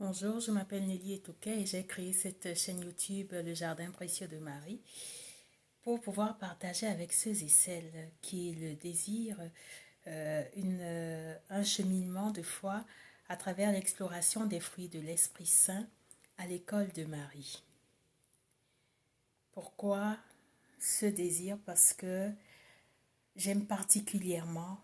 Bonjour, je m'appelle Nelly Etouquet et j'ai créé cette chaîne YouTube Le Jardin Précieux de Marie pour pouvoir partager avec ceux et celles qui le désirent un cheminement de foi à travers l'exploration des fruits de l'Esprit Saint à l'école de Marie. Pourquoi ce désir? Parce que j'aime particulièrement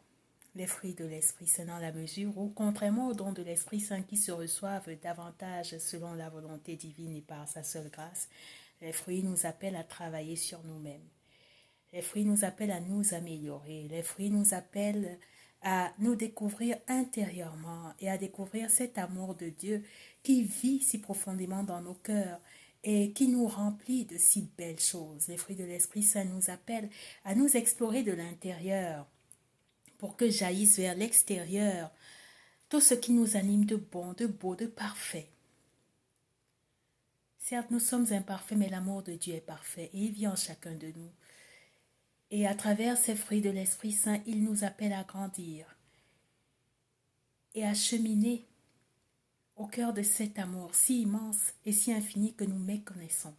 les fruits de l'Esprit Saint dans la mesure où, contrairement aux dons de l'Esprit Saint qui se reçoivent davantage selon la volonté divine et par sa seule grâce, les fruits nous appellent à travailler sur nous-mêmes. Les fruits nous appellent à nous améliorer. Les fruits nous appellent à nous découvrir intérieurement et à découvrir cet amour de Dieu qui vit si profondément dans nos cœurs et qui nous remplit de si belles choses. Les fruits de l'Esprit Saint nous appellent à nous explorer de l'intérieur pour que jaillisse vers l'extérieur tout ce qui nous anime de bon, de beau, de parfait. Certes, nous sommes imparfaits, mais l'amour de Dieu est parfait et il vit en chacun de nous. Et à travers ces fruits de l'Esprit Saint, il nous appelle à grandir et à cheminer au cœur de cet amour si immense et si infini que nous méconnaissons.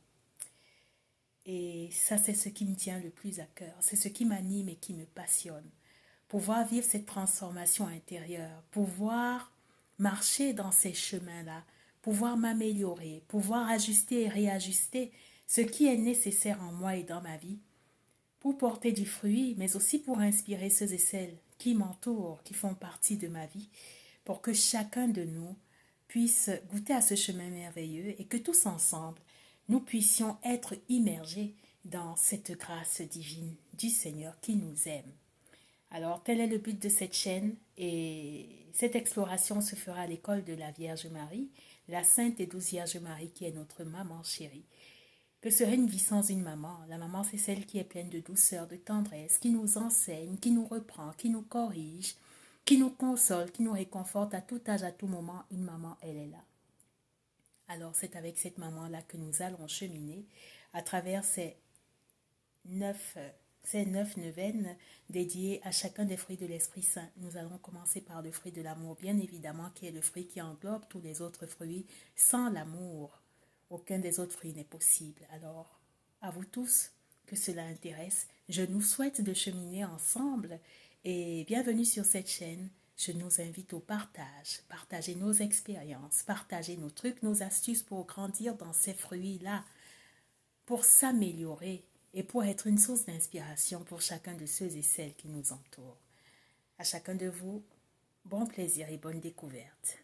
Et ça, c'est ce qui me tient le plus à cœur. C'est ce qui m'anime et qui me passionne. Pouvoir vivre cette transformation intérieure, pouvoir marcher dans ces chemins-là, pouvoir m'améliorer, pouvoir ajuster et réajuster ce qui est nécessaire en moi et dans ma vie, pour porter du fruit, mais aussi pour inspirer ceux et celles qui m'entourent, qui font partie de ma vie, pour que chacun de nous puisse goûter à ce chemin merveilleux et que tous ensemble, nous puissions être immergés dans cette grâce divine du Seigneur qui nous aime. Alors, tel est le but de cette chaîne et cette exploration se fera à l'école de la Vierge Marie, la Sainte et Douce Vierge Marie qui est notre maman chérie. Que serait une vie sans une maman? La maman, c'est celle qui est pleine de douceur, de tendresse, qui nous enseigne, qui nous reprend, qui nous corrige, qui nous console, qui nous réconforte à tout âge, à tout moment. Une maman, elle est là. Alors, c'est avec cette maman-là que nous allons cheminer à travers ces neuf neuvaines dédiées à chacun des fruits de l'Esprit Saint. Nous allons commencer par le fruit de l'amour, bien évidemment, qui est le fruit qui englobe tous les autres fruits. Sans l'amour, aucun des autres fruits n'est possible. Alors, à vous tous que cela intéresse, je nous souhaite de cheminer ensemble et bienvenue sur cette chaîne. Je nous invite au partage, partager nos expériences, partager nos trucs, nos astuces pour grandir dans ces fruits-là, pour s'améliorer et pour être une source d'inspiration pour chacun de ceux et celles qui nous entourent. À chacun de vous, bon plaisir et bonne découverte.